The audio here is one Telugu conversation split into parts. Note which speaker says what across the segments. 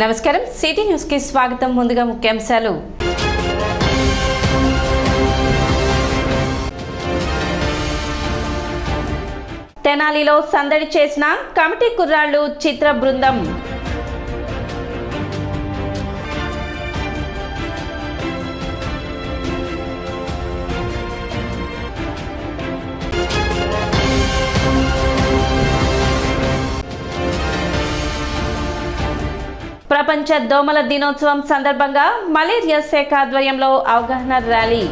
Speaker 1: నమస్కారం సిటీ న్యూస్ కి స్వాగతం. ముందుగా ముఖ్యాంశాలు. తెనాలిలో సందడి చేసిన కమిటీ కుర్రాళ్ళు చిత్ర బృందం. ప్రపంచ దోమల దినోత్సవం సందర్భంగా మలేరియా శాఖ ఆధ్వర్యంలో అవగాహన ర్యాలీ.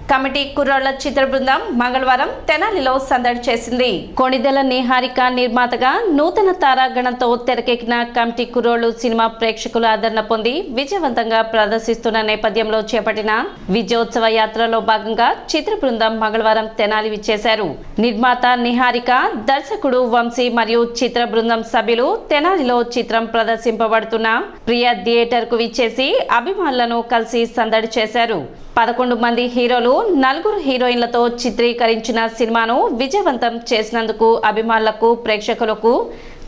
Speaker 1: కమిటీ కుర్రాళ్ల చిత్ర బృందం మంగళవారం తెనాలిలో సందడి చేసింది. కొణిదెల నిహారిక నిర్మాతగా నూతన తారాగణంతో తెరకెక్కిన కమిటీ కుర్రోళ్లు సినిమా ప్రేక్షకుల ఆదరణ పొంది విజయవంతంగా ప్రదర్శిస్తున్న నేపథ్యంలో చేపట్టిన విజయోత్సవ యాత్రలో భాగంగా చిత్ర బృందం మంగళవారం తెనాలి విచ్చేశారు. నిర్మాత నిహారిక, దర్శకుడు వంశీ మరియు చిత్ర బృందం సభ్యులు తెనాలిలో చిత్రం ప్రదర్శింపబడుతున్న ప్రియా థియేటర్ కు విచ్చేసి అభిమానులను కలిసి సందడి చేశారు. 11 మంది హీరోలు, 4 హీరోయిన్లతో చిత్రీకరించిన సినిమాను విజయవంతం చేసినందుకు అభిమానులకు, ప్రేక్షకులకు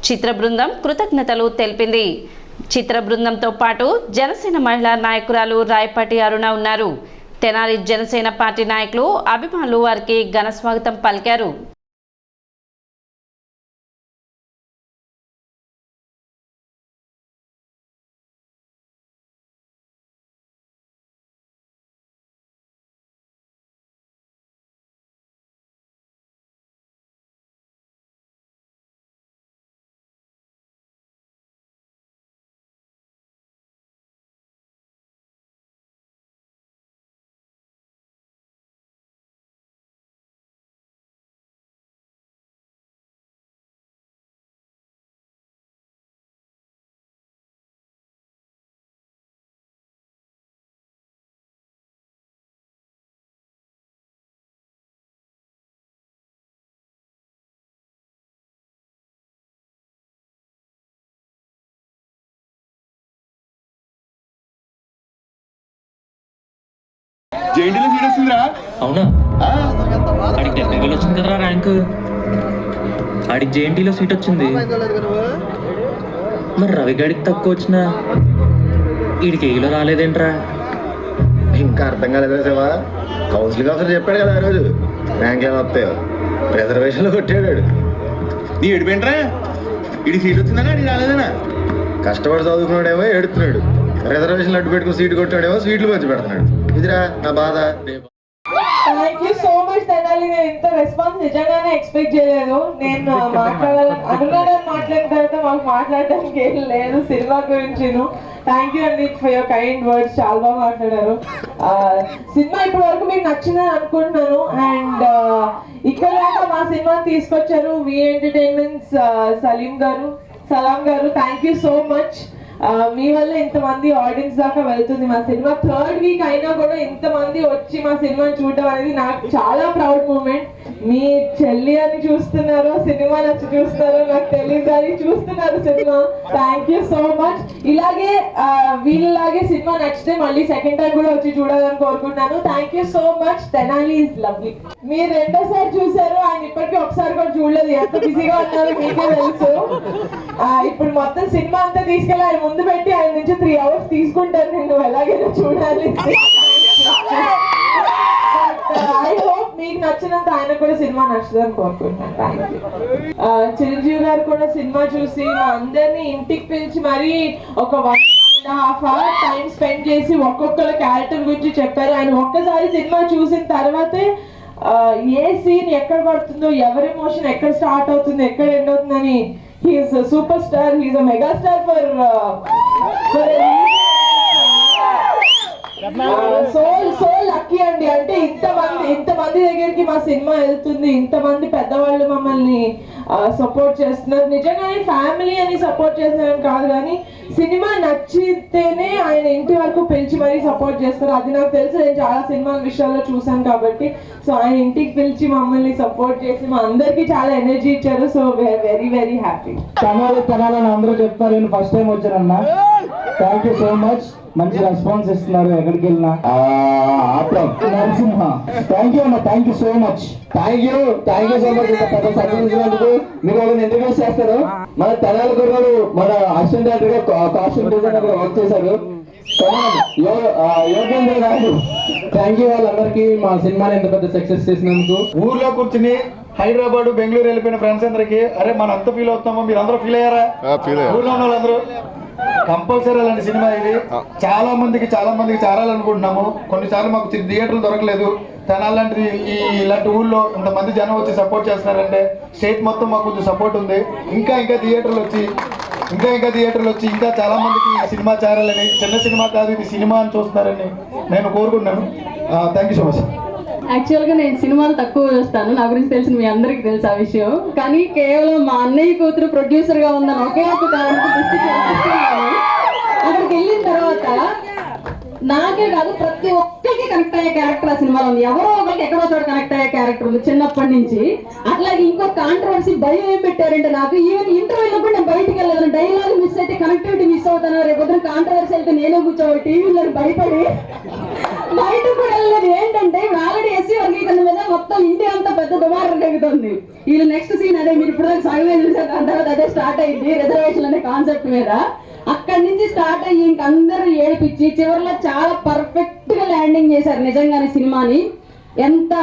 Speaker 1: చిత్ర బృందం కృతజ్ఞతలు తెలిపింది. చిత్ర బృందంతో పాటు జనసేన మహిళా నాయకురాలు రాయపాటి అరుణ ఉన్నారు. తెనాలి జనసేన పార్టీ నాయకులు, అభిమానులు వారికి ఘన స్వాగతం పలికారు.
Speaker 2: జేఎన్టీలో సీట్ వస్తుందిరా.
Speaker 3: అవునా? ఆడికి 70,000 వచ్చింది కదరా ర్యాంక్. ఆడికి జేఎన్టీలో సీట్ వచ్చింది. మరి రవిగాడికి తక్కువ వచ్చినా వీడికి ఏలో రాలేదేంట్రా?
Speaker 4: ఇంకా అర్థం కాలేదు సేవా. కౌన్సిలింగ్ ఆఫీసర్ చెప్పాడు కదా ఆ రోజు ర్యాంక్ ఏమి వస్తాయో. రిజర్వేషన్లో కొట్టాడు.
Speaker 2: నీ ఎడిపోయింట్రా? ఇడి సీట్ వచ్చిందనా అది రాలేదనా?
Speaker 4: కష్టపడి చదువుకున్నాడేమో ఏడుతున్నాడు, రిజర్వేషన్లు అడ్డు పెట్టుకుని సీటు కొట్టాడేమో స్వీట్లు పంచి పెడుతున్నాడు. ఇదిరా నా బాధ.
Speaker 5: Thank you so much Tenali. నేను ఇంత రెస్పాన్స్ నిజంగానే ఎక్స్పెక్ట్ చేయలేదు. నేను అనుకున్నాను మాట్లాడిన తర్వాత మాకు మాట్లాడడానికి ఏం లేదు సినిమా గురించి. థ్యాంక్ యూ అండి ఫర్ యువర్ కైండ్ వర్డ్స్. చాలా బాగా మాట్లాడారు. సినిమా ఇప్పటి వరకు మీకు నచ్చిందని అనుకుంటున్నాను. అండ్ ఇక్కడ మా సినిమా తీసుకొచ్చారు వి ఎంటర్టైన్మెంట్స్ సలాం గారు థ్యాంక్ యూ సో మచ్. మీ వల్ల ఇంతమంది ఆడియన్స్ దాకా వెళ్తుంది మా సినిమా. 3rd వీక్ అయినా కూడా ఇంతమంది వచ్చి మా సినిమాని చూడడం అనేది నాకు చాలా ప్రౌడ్ మూమెంట్. మీ చెల్లి అని చూస్తున్నారో సినిమా నచ్చి చూస్తున్నారో నాకు తెలియదు కానీ చూస్తున్నారు cinema. Thank you so much. ఇలాగే వీళ్ళలాగే సినిమా నచ్చితే మళ్ళీ సెకండ్ టైం కూడా వచ్చి చూడాలని కోరుకుంటున్నాను. Thank you so much. Tenali is lovely. మీరు రెండోసారి చూసారు, ఆయన ఇప్పటికీ ఒకసారి కూడా చూడలేదు. ఎంత బిజీగా ఉన్నారో మీకే తెలుసు. ఇప్పుడు మొత్తం సినిమా అంతా తీసుకెళ్ళి ఆయన ముందు పెట్టి ఆయన నుంచి 3 hours తీసుకుంటారు. నేను ఎలాగైనా చూడాలి. ఐ హోప్ మీకు నచ్చినంత ఆయన కూడా సినిమా నచ్చుదని కోరుకుంటున్నాను. Thank you. చిరంజీవి గారు కూడా సినిమా చూసి మా అందరినీ ఇంటికి పిలిచి మరీ ఒక 1.5 hour టైం స్పెండ్ చేసి ఒక్కొక్కరు క్యారెక్టర్ గురించి చెప్పారు. ఆయన ఒక్కసారి సినిమా చూసిన తర్వాతే ఏ సీన్ ఎక్కడ పడుతుందో, ఎవరి ఎమోషన్ ఎక్కడ స్టార్ట్ అవుతుంది, ఎక్కడ ఎండ్ అవుతుందని. He is a superstar. He is a megastar for so lucky అండి. అంటే ఇంతమంది దగ్గరికి మా సినిమా వెళ్తుంది, ఇంతమంది పెద్దవాళ్ళు మమ్మల్ని సపోర్ట్ చేస్తున్నారు. నిజంగానే ఫ్యామిలీ అని సపోర్ట్ చేస్తున్నారని కాదు కానీ సినిమా నచ్చితేనే ఆయన ఇంటి వరకు పిలిచి మరీ సపోర్ట్ చేస్తారు. అది నాకు తెలుసు, నేను చాలా సినిమాల విషయాల్లో చూసాను కాబట్టి. సో ఆయన ఇంటికి పిలిచి మమ్మల్ని సపోర్ట్ చేసి మా అందరికి చాలా ఎనర్జీ ఇచ్చారు. So we are very very happy.
Speaker 6: తెనాలని అందరూ చెప్తారు, నేను ఫస్ట్ టైం వచ్చానన్నా. Thank you so much. మంచి రెస్పాన్స్ ఇస్తున్నారు ఎక్కడికి వెళ్ళినా. నరసింహ థ్యాంక్ యూ అన్న, thank you so much. Thank you so much. ఇంత పెద్ద సక్సెస్ ఇచ్చినందుకు. మీరు వాళ్ళని ఇంట్రడ్యూస్ చేస్తారు. మన తెనాలి కుర్రాడు మన అసిస్టెంట్ డైరెక్టర్ గా కాస్ట్యూమ్ డిజైనర్ గా వర్క్ చేశారు. యోగేంద్ర గారు థ్యాంక్ యూ వాళ్ళందరికీ మా సినిమాని ఎంత పెద్ద సక్సెస్ చేసినందుకు.
Speaker 7: ఊర్లో కూర్చుని హైదరాబాద్ బెంగళూరు వెళ్ళిపోయిన ఫ్రెండ్స్ అందరికి అరే మనం అంత ఫీల్ అవుతున్నామో మీరు అందరూ ఫీల్ అయ్యారా? ఊర్లో ఉన్న వాళ్ళందరూ కంపల్సరీ అలాంటి సినిమా ఇది. చాలా మందికి చాలాలనుకుంటున్నాము. కొన్నిసార్లు మాకు థియేటర్లు దొరకలేదు. తెనాలంటిది ఇలాంటి ఊళ్ళో ఇంతమంది జనం వచ్చి సపోర్ట్ చేస్తున్నారంటే స్టేట్ మొత్తం మాకు కొంచెం సపోర్ట్ ఉంది. ఇంకా థియేటర్లు వచ్చి ఇంకా చాలా మందికి ఈ సినిమా చేరాలని, చిన్న సినిమా కాదు ఇది సినిమా అని చూస్తున్నారని నేను కోరుకుంటున్నాను. Thank you so much.
Speaker 8: యాక్చువల్గా నేను సినిమాలు తక్కువ చూస్తాను, నా గురించి తెలిసిన మీ అందరికీ తెలుసు ఆ విషయం. కానీ కేవలం మా అన్నయ్య కూతురు ప్రొడ్యూసర్గా ఉందని ఒకే ఒక కారణంతో అక్కడికి వెళ్ళిన తర్వాత నాకే కాదు ప్రతి ఒక్కరికి కనెక్ట్ అయ్యే క్యారెక్టర్ ఆ సినిమాలో ఉంది. ఎవరో ఒకరికి ఎక్కడో చోట కనెక్ట్ అయ్యే క్యారెక్టర్ ఉంది చిన్నప్పటి నుంచి. అట్లాగే ఇంకో కాంట్రవర్సీ భయం ఏం పెట్టారంటే నాకు ఈవెన్ ఇంటర్వ్యూలో కూడా నేను బయటికి వెళ్ళాను. డైలాగ్ మిస్ అయితే కనెక్టివిటీ మిస్ అవుతాను. రేపు కాంట్రవర్సీ అయితే నేనే కూర్చోవాలి టీవీలో భయపడి బయట కూడా వెళ్ళలేదు. ఏంటంటే ఆల్రెడీ ఎస్సీ వర్గీకరణ మీద మొత్తం ఇండియా అంతా పెద్ద దుమారం జరుగుతుంది. వీళ్ళు నెక్స్ట్ సీన్ అదే మీరు ఇప్పుడు సగమే చూసారు. దాని తర్వాత అదే స్టార్ట్ అయింది రిజర్వేషన్ అనే కాన్సెప్ట్ మీద. అక్కడి నుంచి స్టార్ట్ అయ్యి ఇంకందరూ ఏడిపించి చివరిలో చాలా పర్ఫెక్ట్ గా ల్యాండింగ్ చేశారు నిజంగానే సినిమాని. ఎంత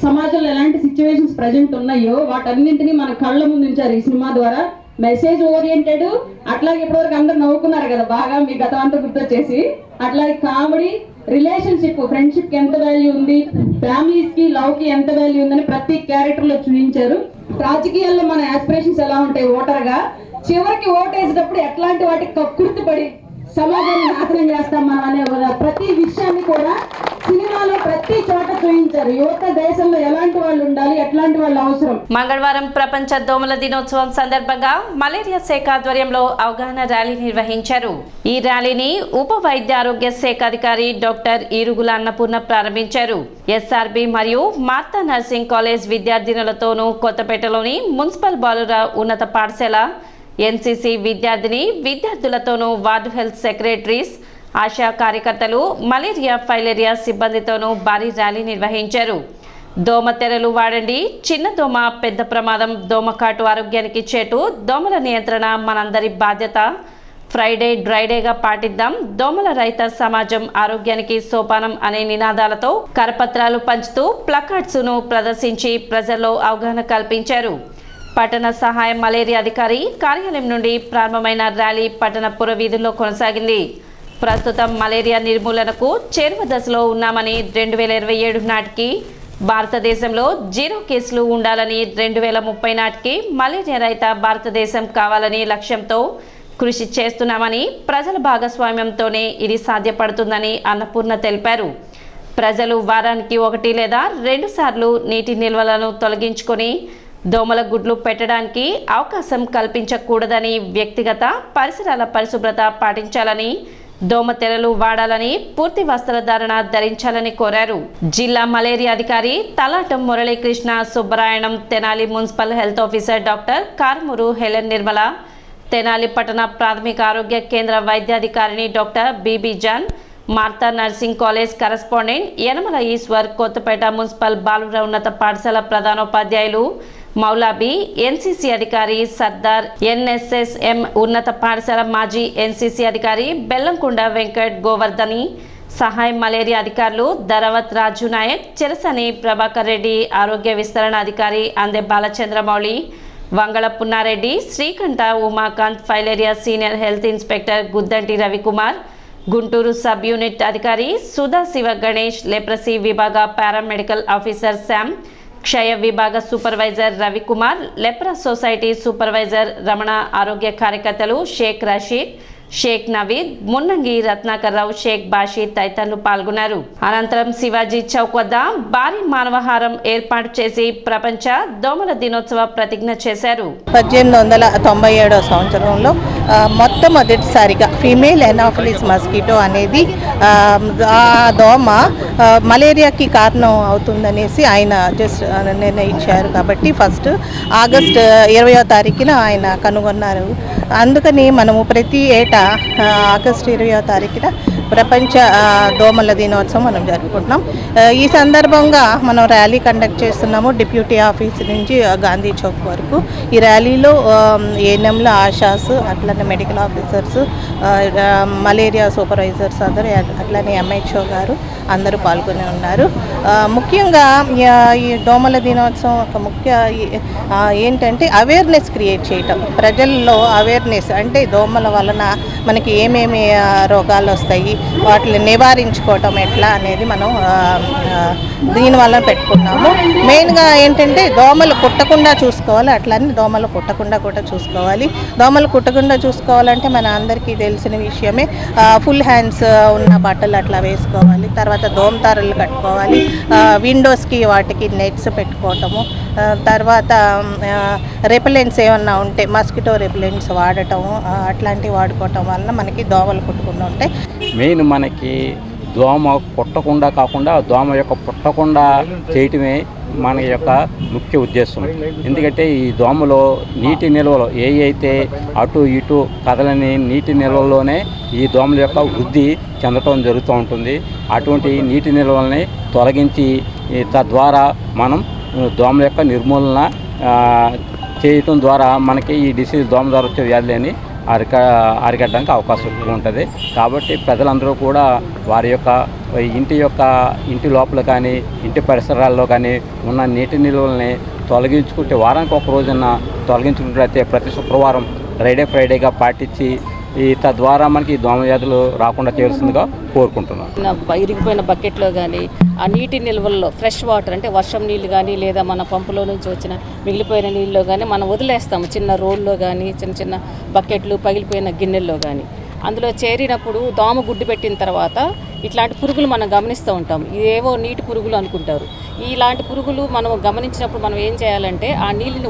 Speaker 8: సమాజంలో ఎలాంటి సిచ్యువేషన్స్ ప్రజెంట్ ఉన్నాయో వాటన్నింటినీ మన కళ్ళ ముందు ఉంచారు ఈ సినిమా ద్వారా. మెసేజ్ ఓరియంటెడ్, అట్లాగే ఇప్పటివరకు అందరు నవ్వుకున్నారు కదా బాగా మీ గతం అంతా గుర్తొచ్చేసి. అట్లాగే కామెడీ, రిలేషన్షిప్, ఫ్రెండ్షిప్ కి ఎంత వాల్యూ ఉంది, ఫ్యామిలీస్ కి లవ్ కి ఎంత వాల్యూ ఉందని ప్రతి క్యారెక్టర్ లో చూపించారు. రాజకీయాల్లో మన ఆస్పిరేషన్స్ ఎలా ఉంటాయి ఓటర్ గా, చివరికి ఓటేసేటప్పుడు ఎట్లాంటి వాటికి కక్కుర్తిపడి సమాజాన్ని నాశనం చేస్తాం మనం అనే ప్రతి విషయాన్ని కూడా సినిమాలో ప్రతి చోట చూపించారు. యువత దేశంలో ఎలాంటి వాళ్ళు ఉండాలి, ఎట్లాంటి వాళ్ళు అవసరం.
Speaker 1: మంగళవారం ప్రపంచ దోమల దినోత్సవం సందర్భంగా మలేరియా శాఖ ఆధ్వర్యంలో అవగాహన ర్యాలీ నిర్వహించారు. ఈ ర్యాలీని ఉప వైద్య ఆరోగ్య శాఖ అధికారి డాక్టర్ ఈరుగుల అన్నపూర్ణ ప్రారంభించారు. ఎస్ఆర్బి మరియు మార్తా నర్సింగ్ కాలేజ్ విద్యార్థినులతోనూ కొత్తపేటలోని మున్సిపల్ బాలుర ఉన్నత పాఠశాల ఎన్సీసీ విద్యార్థులతోనూ వార్డు హెల్త్ సెక్రటరీస్, ఆశా కార్యకర్తలు, మలేరియా ఫైలేరియా సిబ్బందితోనూ భారీ ర్యాలీ నిర్వహించారు. దోమ తెరలు వాడండి, చిన్న దోమ పెద్ద ప్రమాదం, దోమకాటు ఆరోగ్యానికి చేటు, దోమల నియంత్రణ మనందరి బాధ్యత, ఫ్రైడే డ్రైడేగా పాటిద్దాం, దోమల రహిత సమాజం ఆరోగ్యానికి సోపానం అనే నినాదాలతో కరపత్రాలు పంచుతూ ప్లకార్డ్స్ను ప్రదర్శించి ప్రజల్లో అవగాహన కల్పించారు. పట్టణ సహాయ మలేరియా అధికారి కార్యాలయం నుండి ప్రారంభమైన ర్యాలీ పట్టణ పురవీధుల్లో కొనసాగింది. ప్రస్తుతం మలేరియా నిర్మూలనకు చేరువ దశలో ఉన్నామని 2027 నాటికి భారతదేశంలో 0 కేసులు ఉండాలని, 2030 నాటికి మలేరియా రహిత భారతదేశం కావాలని లక్ష్యంతో కృషి చేస్తున్నామని, ప్రజల భాగస్వామ్యంతోనే ఇది సాధ్యపడుతుందని అన్నపూర్ణ తెలిపారు. ప్రజలు వారానికి 1 లేదా 2 సార్లు నీటి నిల్వలను తొలగించుకొని దోమల గుడ్లు పెట్టడానికి అవకాశం కల్పించకూడదని, వ్యక్తిగత పరిసరాల పరిశుభ్రత పాటించాలని, దోమ తెరలు వాడాలని, పూర్తి వస్త్రధారణ ధరించాలని కోరారు. జిల్లా మలేరియా అధికారి Talatam Muralikrishna Subbarayanam, Tenali municipal health officer doctor Karumuru Helen Nirmala, Tenali పట్టణ ప్రాథమిక ఆరోగ్య కేంద్ర వైద్యాధికారిని doctor Bibi John, Martha nursing college correspondent Yanamala Eshwar, Kothapeta municipal బాలుర ఉన్నత పాఠశాల ప్రధానోపాధ్యాయులు మౌలాబీ, ఎన్సీసీ అధికారి సర్దార్, ఎన్ఎస్ఎస్ఎం ఉన్నత పాఠశాల మాజీ ఎన్సీసీ అధికారి బెల్లంకొండ వెంకట్ గోవర్ధని, సహాయ మలేరియా అధికారులు ధరవత్ రాజు నాయక్, చెరసని ప్రభాకర్ రెడ్డి, ఆరోగ్య విస్తరణ అధికారి Ande Balachandramouli, Vangala Punnareddy, Srikanta Umakanth, filaria senior health inspector Guddanti Ravikumar, Guntur sub unit అధికారి సుధా శివ గణేష్, లెప్రసీ విభాగ పారామెడికల్ ఆఫీసర్ శామ్, క్షయ విభాగ supervisor Ravikumar, Lepra society supervisor Ramana, ఆరోగ్య కార్యకర్తలు షేక్ రషీద్, షేక్ నవీద్, మున్నంగి రత్నాకర్ రావు, షేక్ బాషీ తదితరులు పాల్గొన్నారు. అనంతరం శివాజీ చౌక్ వద్ద భారీ మానవహారం ఏర్పాటు చేసి ప్రపంచ దోమల దినోత్సవ ప్రతిజ్ఞ చేశారు.
Speaker 9: 1897 సంవత్సరంలో మొట్టమొదటిసారిగా ఫీమేల్ ఎనాఫిలిస్ మస్కిటో అనేది ఆ దోమ మలేరియాకి కారణం అవుతుందనేసి ఆయన జస్ట్ నిర్ణయించారు. కాబట్టి ఫస్ట్ ఆగస్ట్ 20వ తారీఖున ఆయన కనుగొన్నారు. అందుకని మనము ప్రతి ఏటా ఆగస్టు 20వ తారీఖున ప్రపంచ దోమల దినోత్సవం మనం జరుపుకుంటున్నాం. ఈ సందర్భంగా మనం ర్యాలీ కండక్ట్ చేస్తున్నాము డిప్యూటీ ఆఫీస్ నుంచి గాంధీ చౌక్ వరకు. ఈ ర్యాలీలో ఏఎన్ఎంల ఆశాస్, అట్లనే మెడికల్ ఆఫీసర్స్, మలేరియా సూపర్వైజర్స్ అందరూ, అట్లనే ఎంహెచ్ఓ గారు అందరూ పాల్గొని ఉన్నారు. ముఖ్యంగా ఈ దోమల దినోత్సవం ఒక ముఖ్య ఏంటంటే అవేర్నెస్ క్రియేట్ చేయటం, ప్రజల్లో అవేర్నెస్ అంటే దోమల వలన మనకి ఏమేమి రోగాలు వస్తాయి, వాటిని నివారించుకోవటం ఎట్లా అనేది మనం దీనివల్ల పెట్టుకున్నాము. మెయిన్గా ఏంటంటే దోమలు కుట్టకుండా చూసుకోవాలి, అట్లనే దోమలు కుట్టకుండా కూడా చూసుకోవాలి. దోమలు కుట్టకుండా చూసుకోవాలంటే మన అందరికీ తెలిసిన విషయమే, ఫుల్ హ్యాండ్స్ ఉన్న బట్టలు అట్లా వేసుకోవాలి. తర్వాత దోమతారలు కట్టుకోవాలి, విండోస్కి వాటికి నెట్స్ పెట్టుకోవటము, తర్వాత రెపెలెంట్స్ ఏమన్నా ఉంటే మస్కిటో రెపెలెంట్స్ వాడటము, అట్లాంటివి వాడుకోవటం వలన మనకి దోమలు కుట్టకుండా ఉంటాయి.
Speaker 10: మెయిన్ మనకి దోమ కుట్టకుండా కాకుండా దోమ యొక్క పుట్టకుండా చేయటమే మన యొక్క ముఖ్య ఉద్దేశం. ఎందుకంటే ఈ దోమలో నీటి నిల్వలు అయితే అటు ఇటు కదలని నీటి నిల్వల్లోనే ఈ దోమల యొక్క వృద్ధి చెందటం జరుగుతూ ఉంటుంది. అటువంటి నీటి నిల్వల్ని తొలగించి తద్వారా మనం దోమల యొక్క నిర్మూలన చేయటం ద్వారా మనకి ఈ డిసీజ్ దోమ ద్వారా వచ్చే వ్యాధులని అరికట్టడానికి అవకాశం ఎక్కువ ఉంటుంది. కాబట్టి ప్రజలందరూ కూడా వారి యొక్క ఇంటి లోపల కానీ ఇంటి పరిసరాల్లో కానీ ఉన్న నీటి నిల్వల్ని తొలగించుకుంటే వారానికి ఒక రోజున తొలగించుకున్నట్లయితే ప్రతి శుక్రవారం ఫ్రైడేగా పాటించి తద్వారా మనకి దోమ వ్యాధులు రాకుండా చేస్తుందిగా కోరుకుంటున్నాం.
Speaker 11: ఇరిగిపోయిన బకెట్లో కానీ ఆ నీటి నిల్వల్లో ఫ్రెష్ వాటర్ అంటే వర్షం నీళ్ళు కానీ లేదా మన పంపులో నుంచి వచ్చిన మిగిలిపోయిన నీళ్ళలో కానీ మనం వదిలేస్తాము, చిన్న రోల్లో కానీ చిన్న బకెట్లు పగిలిపోయిన గిన్నెల్లో కానీ. అందులో చేరినప్పుడు దోమ గుడ్డు పెట్టిన తర్వాత ఇట్లాంటి పురుగులు మనం గమనిస్తూ ఉంటాం. ఇదేవో నీటి పురుగులు అనుకుంటారు. ఇలాంటి పురుగులు మనం గమనించినప్పుడు మనం ఏం చేయాలంటే ఆ నీళ్ళని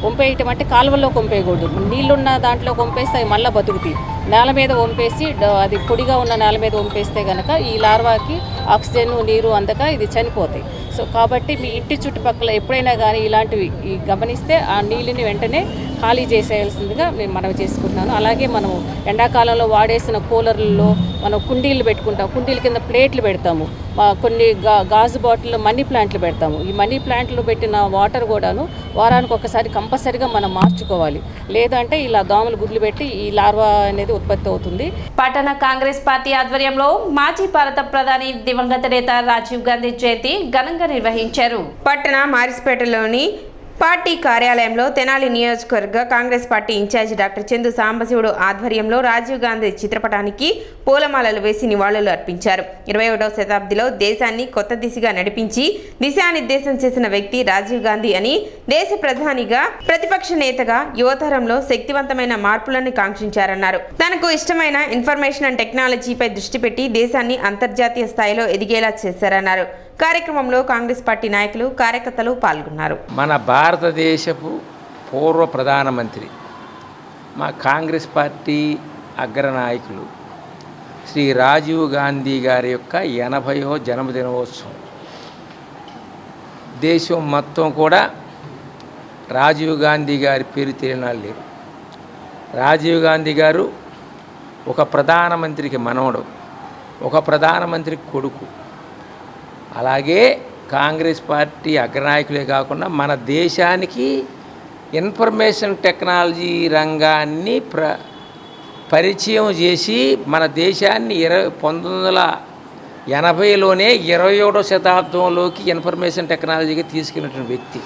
Speaker 11: వంపేయటం అంటే కాలువల్లోకి వంపేయకూడదు. నీళ్ళున్న దాంట్లో వంపేస్తే అవి మళ్ళీ బతుకుతాయి. నేల మీద వంపేసి అది పొడిగా ఉన్న నేల మీద వంపేస్తే కనుక ఈ లార్వాకి ఆక్సిజన్ నీరు అందక ఇది చనిపోతాయి. సో కాబట్టి మీ ఇంటి చుట్టుపక్కల ఎప్పుడైనా కానీ ఇలాంటివి గమనిస్తే ఆ నీళ్ళని వెంటనే ఖాళీ చేసేయాల్సిందిగా నేను మనవి చేసుకుంటున్నాను. అలాగే మనం ఎండాకాలంలో వాడేసిన కూలర్లలో మనం కుండీలు పెట్టుకుంటాం, కుండీల కింద ప్లేట్లు పెడతాము, కొన్ని గాజు బాటిల్లో మనీ ప్లాంట్లు పెడతాము. ఈ మనీ ప్లాంట్లు పెట్టిన వాటర్ కూడాను వారానికి ఒకసారి కంపల్సరిగా మనం మార్చుకోవాలి. లేదంటే ఇలా దోమలు గుడ్లు పెట్టి ఈ లార్వా అనేది ఉత్పత్తి అవుతుంది.
Speaker 1: పట్టణ కాంగ్రెస్ పార్టీ ఆధ్వర్యంలో మాజీ భారత ప్రధాని దివంగత నేత రాజీవ్ గాంధీ జయంతి ఘనంగా నిర్వహించారు.
Speaker 12: పట్టణ మారిస్పేటలోని పార్టీ కార్యాలయంలో తెనాలి నియోజకవర్గ Congress party incharge doctor Chandu Sambasivudu ఆధ్వర్యంలో రాజీవ్ గాంధీ చిత్రపటానికి పూలమాలలు వేసి నివాళులు అర్పించారు. 21వ శతాబ్దిలో దేశాన్ని కొత్త దిశగా నడిపించి దిశానిర్దేశం చేసిన వ్యక్తి రాజీవ్ గాంధీ అని, దేశ ప్రధానిగా ప్రతిపక్ష నేతగా యువతరంలో శక్తివంతమైన మార్పులను కాంక్షించారన్నారు. తనకు ఇష్టమైన ఇన్ఫర్మేషన్ అండ్ టెక్నాలజీపై దృష్టి పెట్టి దేశాన్ని అంతర్జాతీయ స్థాయిలో ఎదిగేలా చేశారన్నారు. కార్యక్రమంలో కాంగ్రెస్ పార్టీ నాయకులు, కార్యకర్తలు పాల్గొన్నారు.
Speaker 13: మన భారతదేశపు పూర్వ ప్రధానమంత్రి, మా కాంగ్రెస్ పార్టీ అగ్రనాయకులు శ్రీ రాజీవ్ గాంధీ గారి యొక్క 80వ జన్మదినోత్సవం. దేశం మొత్తం కూడా రాజీవ్ గాంధీ గారి పేరు తెలియనాలు లేరు. రాజీవ్ గాంధీ గారు ఒక ప్రధానమంత్రికి మనవడు, ఒక ప్రధానమంత్రికి కొడుకు. అలాగే కాంగ్రెస్ పార్టీ అగ్రనాయకులే కాకుండా మన దేశానికి ఇన్ఫర్మేషన్ టెక్నాలజీ రంగాన్ని పరిచయం చేసి మన దేశాన్ని 1980లోనే 21వ శతాబ్దంలోకి ఇన్ఫర్మేషన్ టెక్నాలజీగా తీసుకెళ్ళినటువంటి వ్యక్తి.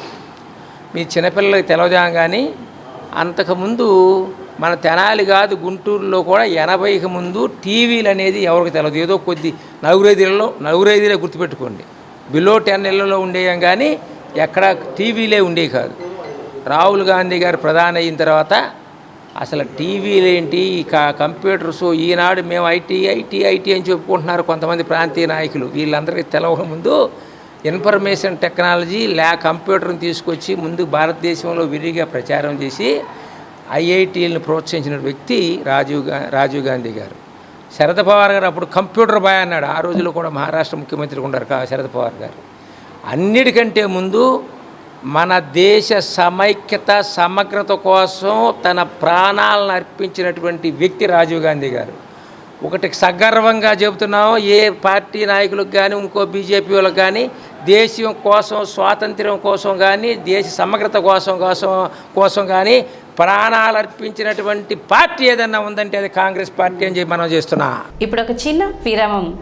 Speaker 13: మీ చిన్నపిల్లలకి తెలవదాం కానీ అంతకుముందు మన తెనాలి కాదు గుంటూరులో కూడా 80కి ముందు టీవీలు అనేది ఎవరికి తెలియదు. ఏదో కొద్ది నలుగురైదులో గుర్తుపెట్టుకోండి, బిలో 10 ఇళ్లలో ఉండేయం కానీ ఎక్కడ టీవీలే ఉండేవి కాదు. రాహుల్ గాంధీ గారు ప్రధాని అయిన తర్వాత అసలు టీవీలు ఏంటి, కంప్యూటర్స్, ఈనాడు మేము ఐటీ అని చెప్పుకుంటున్నారు కొంతమంది ప్రాంతీయ నాయకులు. వీళ్ళందరికీ తెలవక ముందు ఇన్ఫర్మేషన్ టెక్నాలజీ కంప్యూటర్ని తీసుకొచ్చి ముందు భారతదేశంలో విరిగా ప్రచారం చేసి ఐఐటీలను ప్రోత్సహించిన వ్యక్తి రాజీవ్ గాంధీ గారు. శరద్ పవార్ గారు అప్పుడు కంప్యూటర్ బాయ్ అన్నాడు. ఆ రోజుల్లో కూడా మహారాష్ట్ర ముఖ్యమంత్రి ఉన్నారు శరద్ పవార్ గారు. అన్నిటికంటే ముందు మన దేశ సమైక్యత సమగ్రత కోసం తన ప్రాణాలను అర్పించినటువంటి వ్యక్తి రాజీవ్ గాంధీ గారు. ఒకటి సగర్వంగా చెబుతున్నాం, ఏ పార్టీ నాయకులకు కానీ ఇంకో బీజేపీ వాళ్ళకి కానీ దేశం కోసం, స్వాతంత్ర్యం కోసం కానీ, దేశ సమగ్రత కోసం కానీ ప్రాణాలు అర్పించినటువంటి పార్టీ ఏదన్నా ఉందంటే అది కాంగ్రెస్ పార్టీ అని చెప్పి మనం చేస్తున్నాం.
Speaker 1: ఇప్పుడు ఒక చిన్న విరామం.